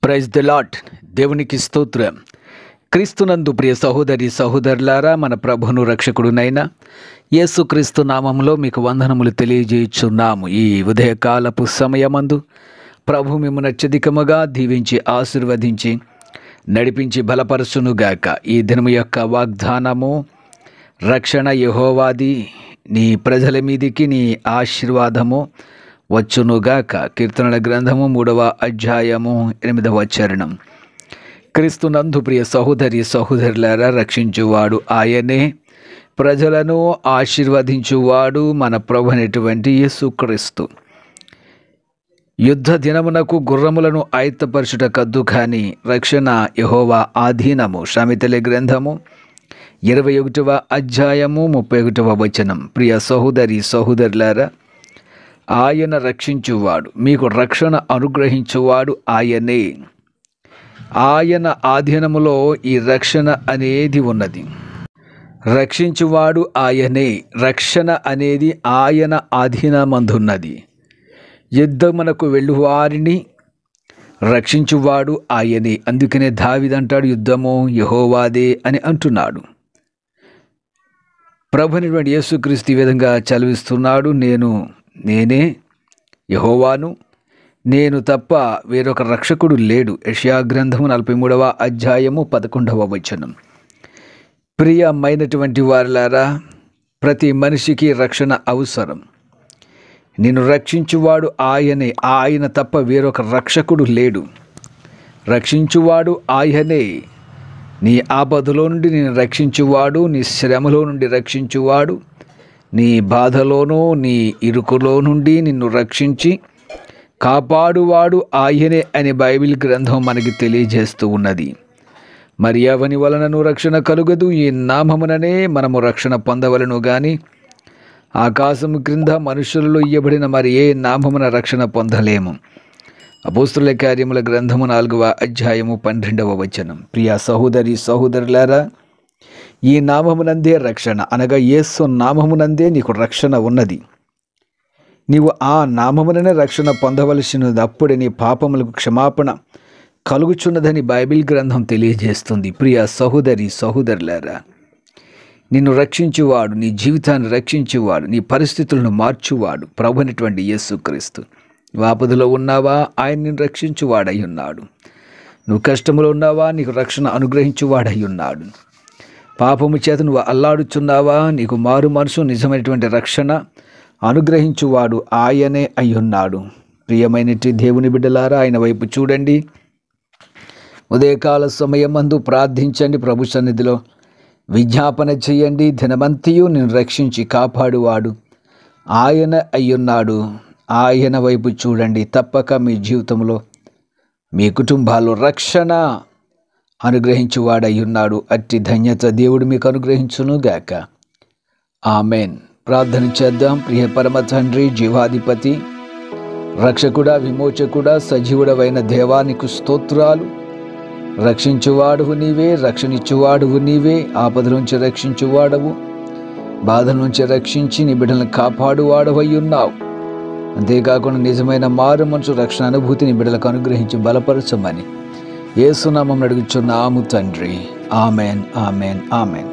Praise the lord. దేవునికి స్తోత్రం. క్రీస్తునందు ప్రియ సహోదరి సహోదరులారా, మన ప్రభును రక్షకుడునైన యేసుక్రీస్తు నామములో మీకు వందనములు తెలియజేయుచున్నాము. ఈ ఉదయకాలపు సమయమందు ప్రభు మిమ్మల్ని అత్యధికముగా దీవించి ఆశీర్వదించి నడిపించి బలపరచునుగాక. ఈ దినము యొక్క వాగ్దానము, రక్షణ యెహోవాది, నీ ప్రజల మీదికి నీ ఆశీర్వాదము వచ్చునుగాక. కీర్తనల గ్రంథము 3వ అధ్యాయము 8వ చరణం. క్రీస్తునందు ప్రియ సహోదరి సహోదరులారా, రక్షించువాడు ఆయనే, ప్రజలను ఆశీర్వదించువాడు మన ప్రభు అయినటువంటి యేసుక్రీస్తు. యుద్ధ దినమునకు గుర్రములను ఆయత్తపరచుట కద్దు కానీ రక్షణ యెహోవా ఆధీనము. సామెతల గ్రంథము 21వ అధ్యాయము 31వ వచనం. ప్రియ సహోదరి సహోదరులారా, ఆయన రక్షించువాడు, మీకు రక్షణ అనుగ్రహించువాడు ఆయనే. ఆయన ఆధీనములో ఈ రక్షణ అనేది ఉన్నది. రక్షించువాడు ఆయనే, రక్షణ అనేది ఆయన ఆధీనమందున్నది. యుద్ధమునకు వెళ్ళువారిని రక్షించువాడు ఆయనే. అందుకనే దావీదు అంటాడు, యుద్ధము యెహోవాదే అని అంటున్నాడు. ప్రభువైనటువంటి యేసుక్రీస్తు ఈ విధంగా చదివిస్తున్నాడు, నేనే యెహోవాను, నేను తప్ప వేరొక రక్షకుడు లేడు. యెషయా గ్రంథము 43వ అధ్యాయము 11వ వచనం. ప్రియమైనటువంటి వారులారా, ప్రతి మనిషికి రక్షణ అవసరం. నిన్ను రక్షించువాడు ఆయనే, ఆయన తప్ప వేరొక రక్షకుడు లేడు. రక్షించువాడు ఆయనే. నీ ఆపదలో నుండి నేను రక్షించువాడు, నీ శ్రమలో నుండి రక్షించువాడు, నీ బాధలోనూ నీ ఇరుకులో నుండి నిన్ను రక్షించి కాపాడువాడు ఆయనే అని బైబిల్ గ్రంథం మనకి తెలియజేస్తూ ఉన్నది. మరి ఎవని వలనను రక్షణ కలుగదు, ఈ నామముననే మనము రక్షణ పొందవలను గాని ఆకాశము క్రింద మనుషులలో ఇయ్యబడిన మరి ఏ నామమున రక్షణ పొందలేము. అపోస్తుల కార్యముల గ్రంథము 4వ అధ్యాయము 12వ వచనం. ప్రియ సహోదరి సహోదరులారా, ఈ నామమునందే రక్షణ, అనగా యేసు నామమునందే నీకు రక్షణ ఉన్నది. నీవు ఆ నామముననే రక్షణ పొందవలసినది. అప్పుడే నీ పాపములకు క్షమాపణ కలుగుచున్నదని బైబిల్ గ్రంథం తెలియజేస్తుంది. ప్రియ సహోదరి సహోదరులారా, నిన్ను రక్షించువాడు, నీ జీవితాన్ని రక్షించువాడు, నీ పరిస్థితులను మార్చువాడు ప్రభువైనటువంటి యేసుక్రీస్తు. నువ్వు ఆపదలో ఉన్నావా, ఆయన నిన్ను రక్షించువాడై ఉన్నాడు. నువ్వు కష్టంలో ఉన్నావా, నీకు రక్షణ అనుగ్రహించువాడై ఉన్నాడు. పాపము చేత నువ్వు అల్లాడుచున్నావా, నీకు మారు మనసు నిజమైనటువంటి రక్షణ అనుగ్రహించువాడు ఆయనే అయ్యున్నాడు. ప్రియమైనటి దేవుని బిడ్డలారా, ఆయన వైపు చూడండి. ఉదయకాల సమయమందు ప్రార్థించండి, ప్రభు సన్నిధిలో విజ్ఞాపన చేయండి. దినమంతయు నేను రక్షించి కాపాడువాడు ఆయన అయ్యున్నాడు. ఆయన వైపు చూడండి. తప్పక మీ జీవితంలో మీ కుటుంబాల్లో రక్షణ అనుగ్రహించువాడయ్యున్నాడు. అట్టి ధన్యత దేవుడు మీకు అనుగ్రహించునుగాక. ఆమెన్. ప్రార్థన చేద్దాం. ప్రియ పరమ తండ్రి, జీవాధిపతి, రక్షకుడా, విమోచకుడా, సజీవుడవైన దేవానికి స్తోత్రాలు. రక్షించువాడువు నీవే, రక్షణిచ్చువాడువు నీవే, ఆపద నుంచి రక్షించువాడవు, బాధ నుంచి రక్షించి నీ బిడ్డలను కాపాడువాడవై ఉన్నావు. అంతేకాకుండా నిజమైన మారు మనసు రక్షణ అనుభూతిని బిడ్డలకు అనుగ్రహించి బలపరచమని యేసు నామమున అడుగుచున్నాము తండ్రి. Amen, amen, amen.